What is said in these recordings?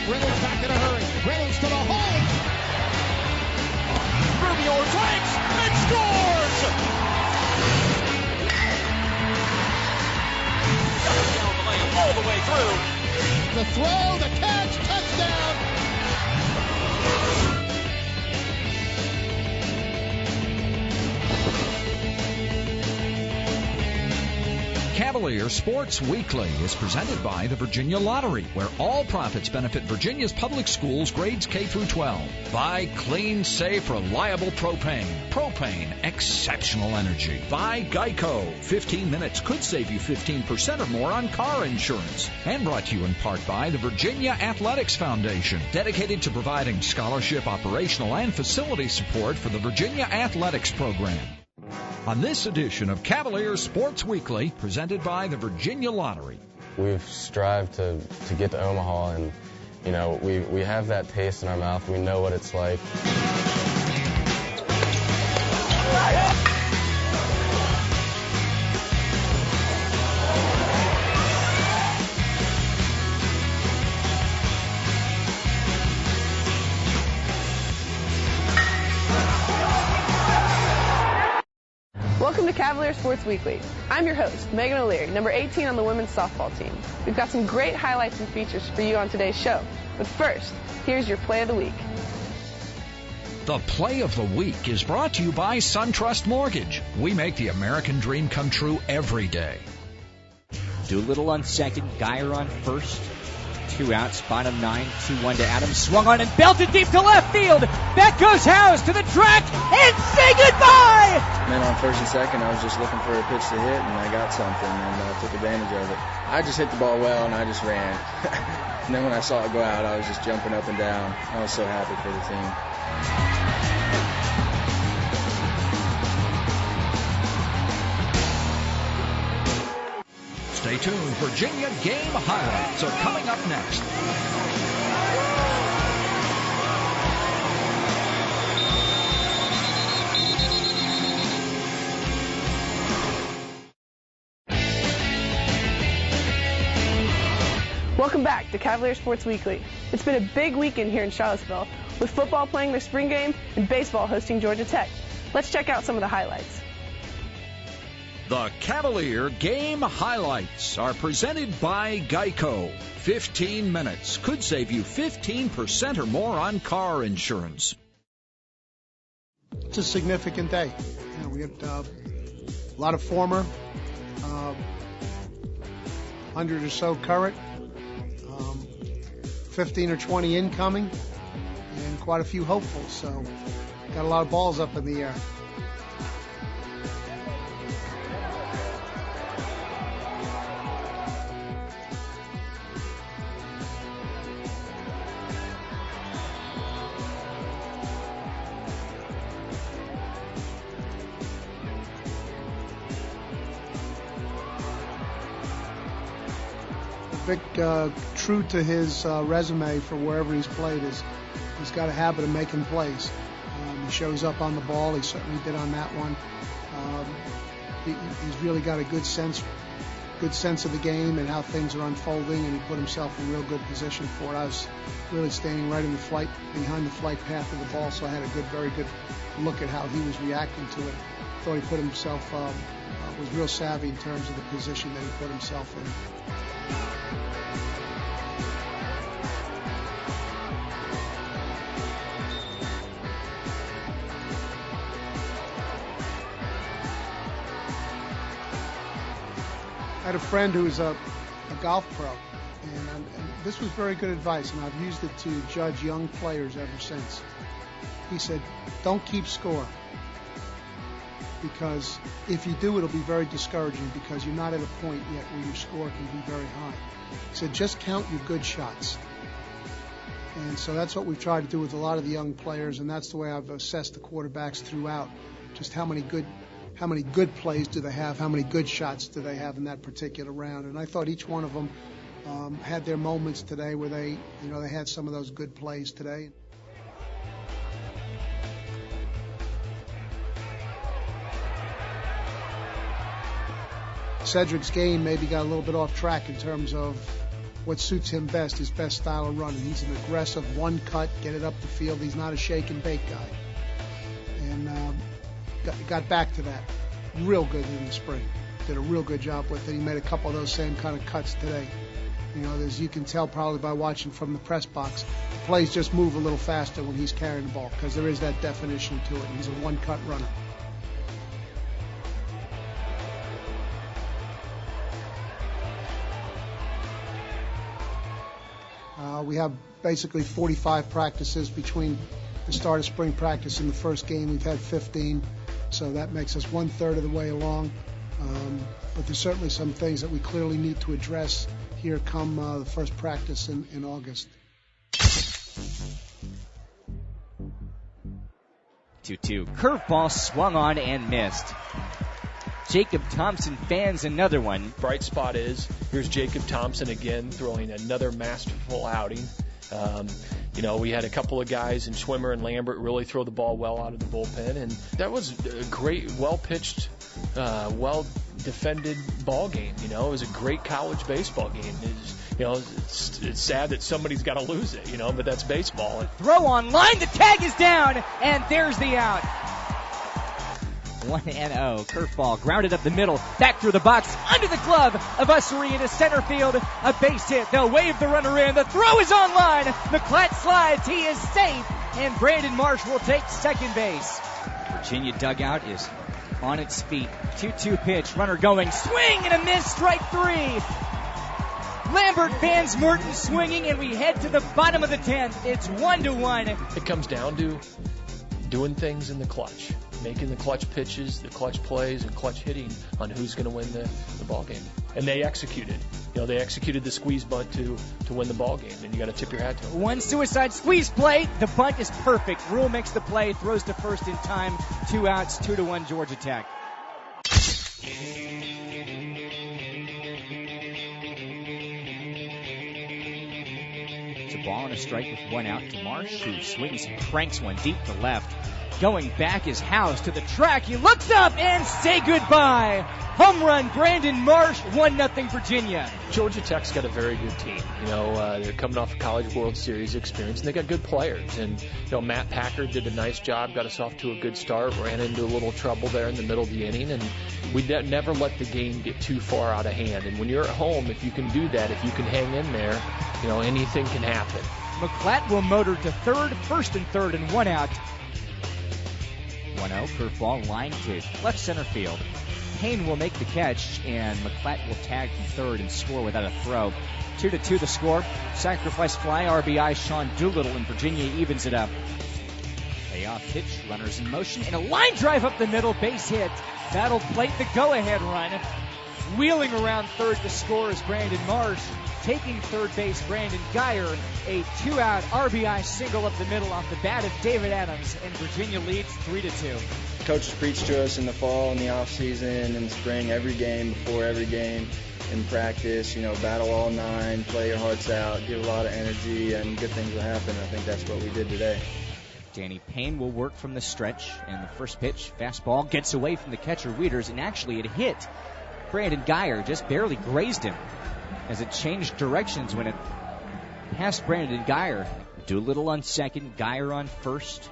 Reynolds back in a hurry. Reynolds to the hole. Rubio flanks and scores! Down the lane, all the way through. The throw, the catch, touchdown! Cavalier Sports Weekly is presented by the Virginia Lottery, where all profits benefit Virginia's public schools grades K through 12. Buy clean, safe, reliable propane. Propane, exceptional energy. Buy Geico. 15 minutes could save you 15% or more on car insurance. And brought to you in part by the Virginia Athletics Foundation, dedicated to providing scholarship, operational, and facility support for the Virginia Athletics Program. On this edition of Cavalier Sports Weekly, presented by the Virginia Lottery. We've strived to get to Omaha, and, you know, we have that taste in our mouth. We know what it's like. Welcome to Cavalier Sports Weekly. I'm your host, Megan O'Leary, number 18 on the women's softball team. We've got some great highlights and features for you on today's show. But first, here's your play of the week. The Play of the Week is brought to you by SunTrust Mortgage. We make the American dream come true every day. Doolittle on second, Geyer on first. 2 outs, bottom 9, 2-1 to Adams. Swung on and belted deep to left field. Back goes Howes to the track and say goodbye! Man, on first and second, I was just looking for a pitch to hit, and I got something, and I took advantage of it. I just hit the ball well, and I just ran. And then when I saw it go out, I was just jumping up and down. I was so happy for the team. Stay tuned. Virginia game highlights are coming up next. Welcome back to Cavalier Sports Weekly. It's been a big weekend here in Charlottesville, with football playing their spring game and baseball hosting Georgia Tech. Let's check out some of the highlights. The Cavalier game highlights are presented by Geico. 15 minutes could save you 15% or more on car insurance. It's a significant day. You know, we had a lot of former, 100 or so current, 15 or 20 incoming, and quite a few hopefuls. So got a lot of balls up in the air. Vic, true to his resume for wherever he's played, he's got a habit of making plays. He shows up on the ball. He certainly did on that one. He's really got a good sense of the game and how things are unfolding, and he put himself in real good position for it. I was really standing right in the flight, behind the flight path of the ball, so I had a very good look at how he was reacting to it. Thought he put himself, was real savvy in terms of the position that he put himself in. I had a friend who was a golf pro, and this was very good advice, and I've used it to judge young players ever since. He said, don't keep score, because if you do, it'll be very discouraging because you're not at a point yet where your score can be very high. He said, just count your good shots. And so that's what we've tried to do with a lot of the young players, and that's the way I've assessed the quarterbacks throughout, just how many good plays do they have, how many good shots do they have in that particular round. And I thought each one of them had their moments today where they had some of those good plays today. Cedric's game maybe got a little bit off track in terms of what suits him best, his best style of running. He's an aggressive one cut, get it up the field. He's not a shake and bake guy. And got back to that real good in the spring. Did a real good job with it. He made a couple of those same kind of cuts today. You know, as you can tell probably by watching from the press box, the plays just move a little faster when he's carrying the ball because there is that definition to it. He's a one-cut runner. We have basically 45 practices between the start of spring practice and the first game. We've had 15, so that makes us 1/3 of the way along. But there's certainly some things that we clearly need to address here come the first practice in August. 2-2. Curveball swung on and missed. Jacob Thompson fans another one. Bright spot is, here's Jacob Thompson again throwing another masterful outing. You know, we had a couple of guys in Schwimmer and Lambert really throw the ball well out of the bullpen, and that was a great, well-pitched, well-defended ball game. You know, it was a great college baseball game. It's sad that somebody's got to lose it, you know, but that's baseball. Throw on line, the tag is down, and there's the out. 1-0. Curveball grounded up the middle, back through the box, under the glove of Ussery into center field. A base hit. They'll wave the runner in. The throw is on line. McClatt slides. He is safe, and Brandon Marsh will take second base. Virginia dugout is on its feet. 2-2 pitch. Runner going. Swing and a miss. Strike 3. Lambert Vans Merton swinging, and we head to the bottom of the 10th. It's 1-1. It comes down to doing things in the clutch, making the clutch pitches, the clutch plays, and clutch hitting on who's going to win the ball game. And they executed. You know, they executed the squeeze bunt to win the ball game, and you got to tip your hat to them. One suicide squeeze play. The bunt is perfect. Rule makes the play, throws to first in time. 2 outs, 2-1 Georgia Tech. It's a ball and a strike with 1 out to Marsh, who swings and cranks one deep to left. Going back is House to the track. He looks up and say goodbye. Home run, Brandon Marsh, 1-0 Virginia. Georgia Tech's got a very good team. You know, they're coming off a College World Series experience, and they got good players. And, you know, Matt Packard did a nice job, got us off to a good start, ran into a little trouble there in the middle of the inning, and we never let the game get too far out of hand. And when you're at home, if you can do that, if you can hang in there, you know, anything can happen. McClatt will motor to third, first and third, and 1 out. 1-0, curveball, line to left center field. Payne will make the catch, and McClatt will tag from third and score without a throw. 2-2 the score. Sacrifice fly, RBI, Sean Doolittle, and Virginia evens it up. Payoff pitch, runners in motion, and a line drive up the middle, base hit. That'll plate the go-ahead run. Wheeling around third to score is Brandon Marsh. Taking third base, Brandon Geyer. A 2-out RBI single up the middle off the bat of David Adams, and Virginia leads 3-2. Coaches preached to us in the fall, in the off season, in the spring, every game, before every game, in practice, you know, battle all 9, play your hearts out, give a lot of energy, and good things will happen. I think that's what we did today. Danny Payne will work from the stretch, and the first pitch, fastball, gets away from the catcher Wieters, and actually it hit Brandon Geyer, just barely grazed him as it changed directions when it passed Brandon Geyer. Doolittle on second, Geyer on first.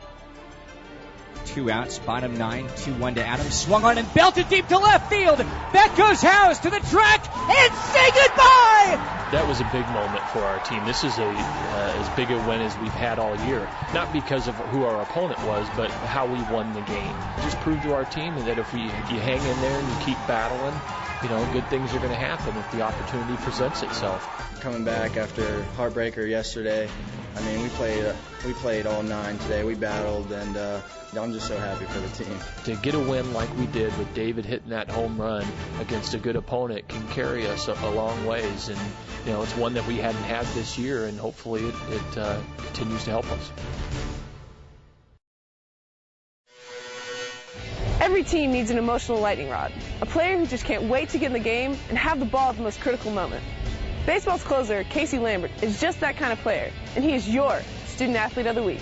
2 outs, bottom 9, 2-1 to Adams. Swung on and belted deep to left field. Back goes House to the track and say goodbye! That was a big moment for our team. This is as big a win as we've had all year. Not because of who our opponent was, but how we won the game. It just proved to our team that if you hang in there and you keep battling, you know, good things are going to happen if the opportunity presents itself. Coming back after heartbreaker yesterday, I mean, we played all 9 today. We battled, and I'm just so happy for the team. To get a win like we did with David hitting that home run against a good opponent can carry us a long ways, and you know, it's one that we hadn't had this year, and hopefully it continues to help us. Every team needs an emotional lightning rod, a player who just can't wait to get in the game and have the ball at the most critical moment. Baseball's closer, Casey Lambert, is just that kind of player, and he is your Student Athlete of the Week.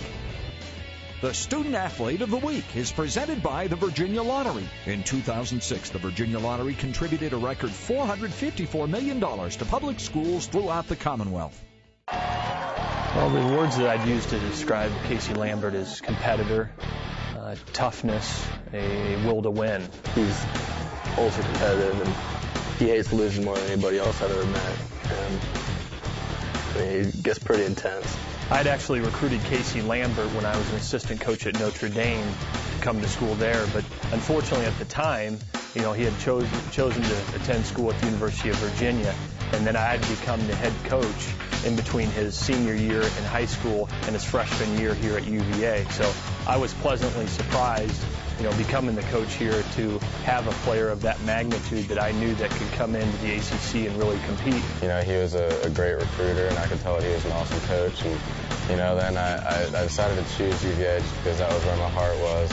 The Student Athlete of the Week is presented by the Virginia Lottery. In 2006, the Virginia Lottery contributed a record $454 million to public schools throughout the Commonwealth. Well, the words that I'd use to describe Casey Lambert is competitor, toughness, a will to win. He's ultra competitive, and he hates losing more than anybody else I've ever met. And he gets pretty intense. I'd actually recruited Casey Lambert when I was an assistant coach at Notre Dame to come to school there, but unfortunately at the time, he had chosen to attend school at the University of Virginia, and then I had become the head coach in between his senior year in high school and his freshman year here at UVA. So I was pleasantly surprised, becoming the coach here, to have a player of that magnitude that I knew that could come into the ACC and really compete. He was a great recruiter, and I could tell that he was an awesome coach. And then I decided to choose UVA just because that was where my heart was.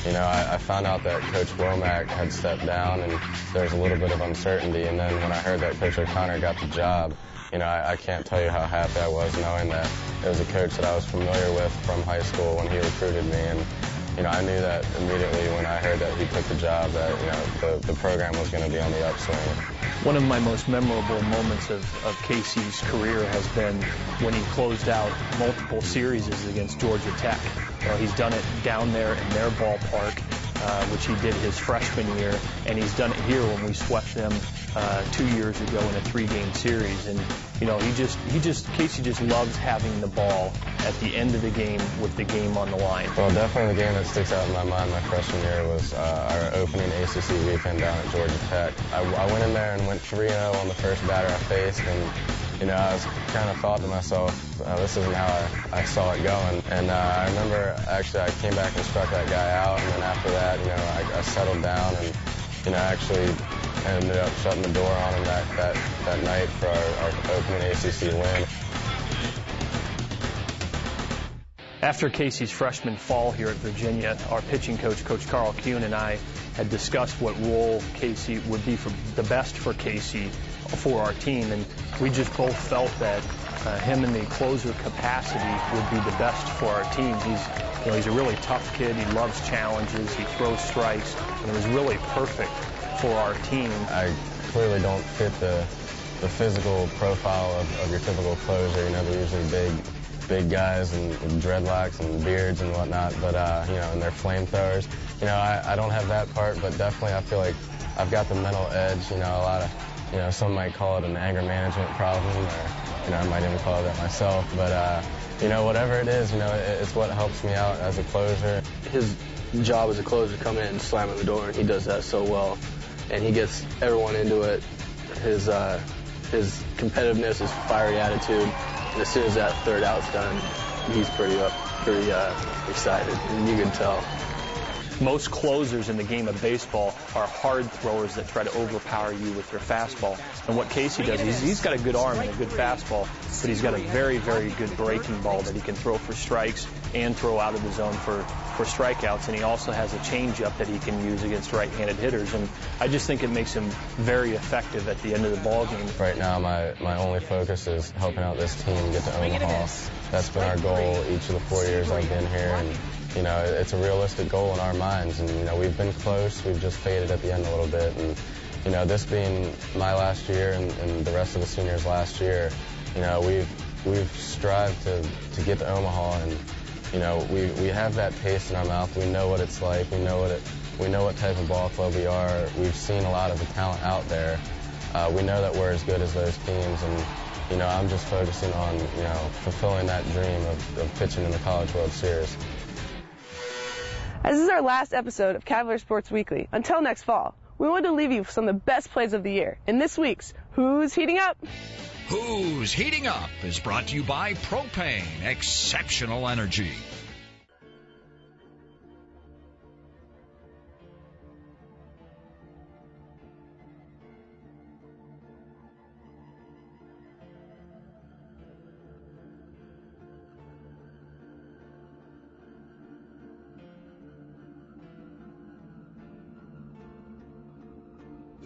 And I found out that Coach Womack had stepped down, and there was a little bit of uncertainty. And then when I heard that Coach O'Connor got the job, I can't tell you how happy I was knowing that it was a coach that I was familiar with from high school when he recruited me. And I knew that immediately when I heard that he took the job that the program was going to be on the upswing. One of my most memorable moments of Casey's career has been when he closed out multiple series against Georgia Tech. He's done it down there in their ballpark, which he did his freshman year, and he's done it here when we swept them 2 years ago in a 3-game series. And Casey just loves having the ball at the end of the game with the game on the line. Well, definitely the game that sticks out in my mind my freshman year was our opening ACC weekend down at Georgia Tech. I went in there and went 3-0 on the first batter I faced, and I was kind of thought to myself, this isn't how I saw it going. And I remember actually I came back and struck that guy out, and then after that, I settled down and actually ended up shutting the door on him that night for our opening ACC win. After Casey's freshman fall here at Virginia, our pitching coach, Coach Carl Kuhn, and I had discussed what role Casey would be for the best for Casey for our team, and we just both felt that him in the closer capacity would be the best for our team. He's a really tough kid. He loves challenges. He throws strikes, and it was really perfect for our team. I clearly don't fit the physical profile of your typical closer. They're usually big guys and dreadlocks and beards and whatnot, but and they're flamethrowers. I don't have that part, but definitely I feel like I've got the mental edge. A lot of some might call it an anger management problem, or I might even call it that myself. But whatever it is, it's what helps me out as a closer. His job as a closer, come in and slam at the door, and he does that so well, and he gets everyone into it. His competitiveness, his fiery attitude. And as soon as that third out's done, he's pretty excited, and you can tell. Most closers in the game of baseball are hard throwers that try to overpower you with their fastball. And what Casey does is he's got a good arm and a good fastball, but he's got a very, very good breaking ball that he can throw for strikes and throw out of the zone for strikeouts. And he also has a changeup that he can use against right-handed hitters. And I just think it makes him very effective at the end of the ball game. Right now, my only focus is helping out this team get to Omaha. That's been our goal each of the 4 years I've been here. And it's a realistic goal in our minds, and we've been close. We've just faded at the end a little bit, and this being my last year and the rest of the seniors last year, we've strived to get to Omaha, and we have that taste in our mouth. We know what it's like. We know what type of ball club we are. We've seen a lot of the talent out there. We know that we're as good as those teams, and I'm just focusing on fulfilling that dream of pitching in the College World Series. As this is our last episode of Cavalier Sports Weekly, until next fall, we wanted to leave you with some of the best plays of the year in this week's Who's Heating Up? Who's Heating Up is brought to you by Propane, exceptional energy.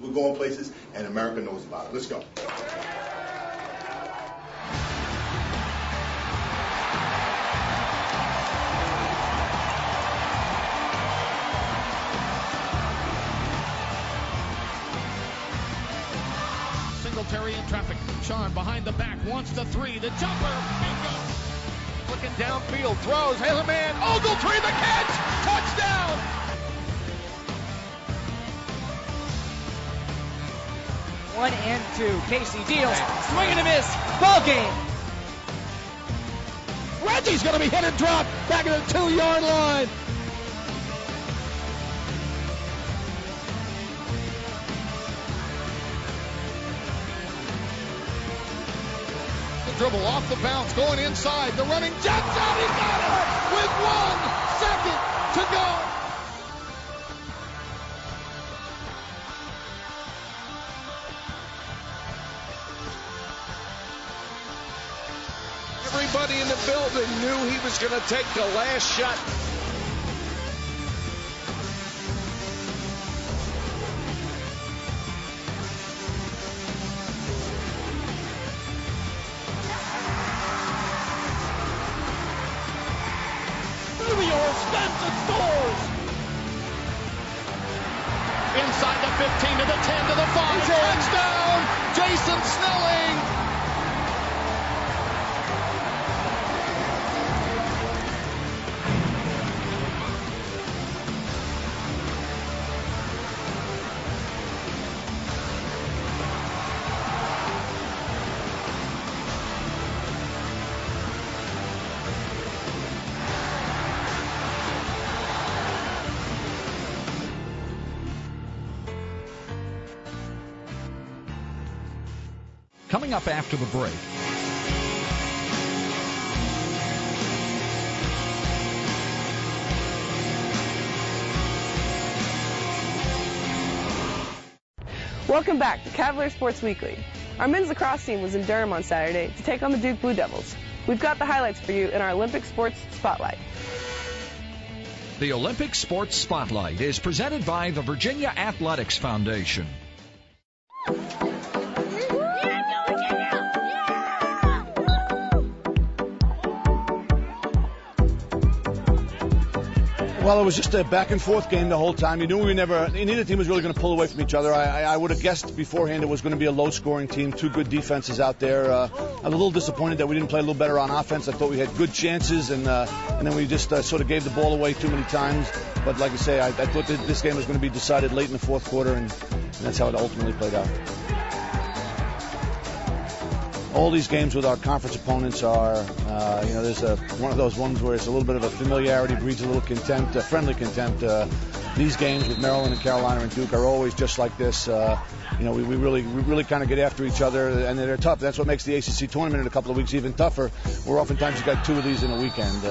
We're going places, and America knows about it. Let's go. Cavalier in traffic. Sean behind the back, wants the three. The jumper, bingo. Looking downfield, throws, has a man. Ogletree, the catch, touchdown. One and two. Casey deals. Swing and a miss. Ball game. Reggie's going to be hit and dropped back at the 2-yard line. Dribble off the bounce, going inside, the running jumps out, he got it with 1 second to go. Everybody in the building knew he was going to take the last shot. Inside the 15 to the 10 to the 5. Touchdown, Jason Snelling. Coming up after the break. Welcome back to Cavalier Sports Weekly. Our men's lacrosse team was in Durham on Saturday to take on the Duke Blue Devils. We've got the highlights for you in our Olympic Sports Spotlight. The Olympic Sports Spotlight is presented by the Virginia Athletics Foundation. Well, it was just a back-and-forth game the whole time. You knew neither team was really going to pull away from each other. I would have guessed beforehand it was going to be a low-scoring team, two good defenses out there. I'm a little disappointed that we didn't play a little better on offense. I thought we had good chances, and then we just sort of gave the ball away too many times. But like I say, I thought that this game was going to be decided late in the fourth quarter, and that's how it ultimately played out. All these games with our conference opponents are, there's one of those ones where it's a little bit of a familiarity breeds a little contempt, friendly contempt. These games with Maryland and Carolina and Duke are always just like this. We really kind of get after each other, and they're tough. That's what makes the ACC tournament in a couple of weeks even tougher, where oftentimes you got two of these in a weekend.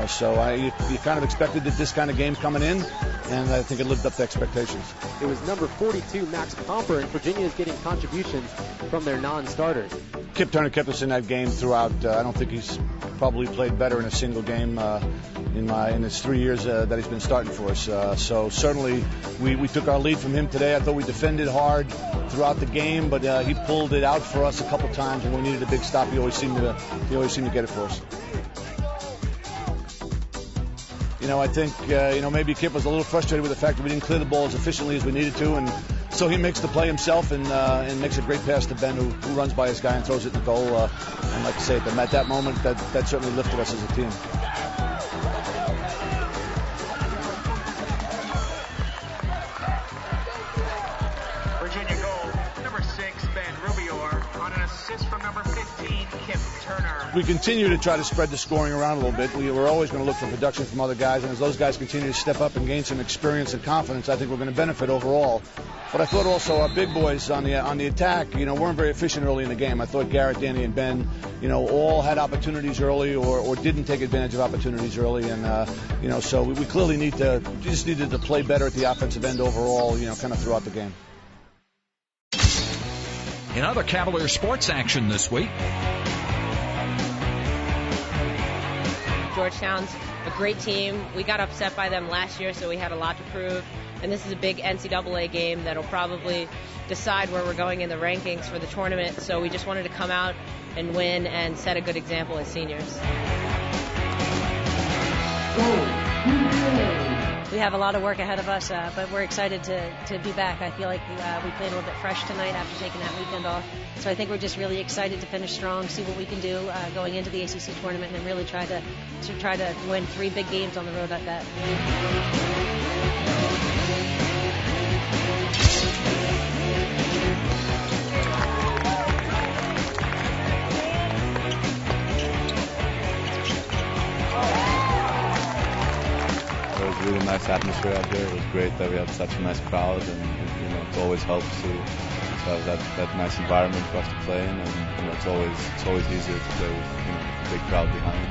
So you kind of expected this kind of game coming in, and I think it lived up to expectations. It was number 42, Max Pomper, and Virginia is getting contributions from their non-starters. Kip Turner kept us in that game throughout. I don't think he's probably played better in a single game in his 3 years that he's been starting for us. So certainly we took our lead from him today. I thought we defended hard throughout the game, but he pulled it out for us a couple times, and when we needed a big stop, he always seemed to get it for us. I think maybe Kip was a little frustrated with the fact that we didn't clear the ball as efficiently as we needed to, and so he makes the play himself and makes a great pass to Ben, who runs by his guy and throws it in the goal. And like I say, at that moment, that certainly lifted us as a team. Virginia goal, number 6, Ben Rubior, on an assist from number 15, Kip Turner. We continue to try to spread the scoring around a little bit. We're always going to look for production from other guys, and as those guys continue to step up and gain some experience and confidence, I think we're going to benefit overall. But I thought also our big boys on the attack, weren't very efficient early in the game. I thought Garrett, Danny, and Ben, all had opportunities early or didn't take advantage of opportunities early, and so we clearly just needed to play better at the offensive end overall, kind of throughout the game. In other Cavalier sports action this week, Georgetown's a great team. We got upset by them last year, so we had a lot to prove. And this is a big NCAA game that'll probably decide where we're going in the rankings for the tournament. So we just wanted to come out and win and set a good example as seniors. The we have a lot of work ahead of us, but we're excited to be back. I feel like we played a little bit fresh tonight after taking that weekend off. So I think we're just really excited to finish strong, see what we can do going into the ACC tournament, and really try to win 3 big games on the road like that. It was a really nice atmosphere out there. It was great that we had such a nice crowd, and it always helps to have that nice environment for us to play in, and it's always easier to play with a big crowd behind.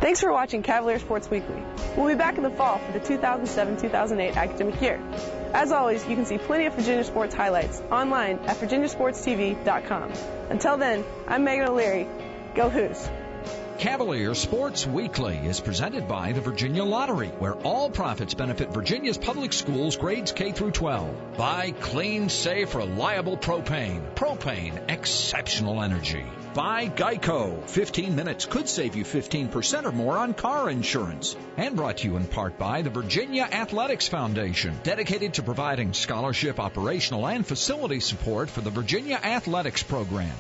Thanks for watching Cavalier Sports Weekly. We'll be back in the fall for the 2007-2008 academic year. As always, you can see plenty of Virginia sports highlights online at virginiasportstv.com. Until then, I'm Megan O'Leary. Go Hoos! Cavalier Sports Weekly is presented by the Virginia Lottery, where all profits benefit Virginia's public schools grades K through 12. By clean, safe, reliable propane. Propane, exceptional energy. By Geico. 15 minutes could save you 15% or more on car insurance. And brought to you in part by the Virginia Athletics Foundation, dedicated to providing scholarship, operational, and facility support for the Virginia Athletics program.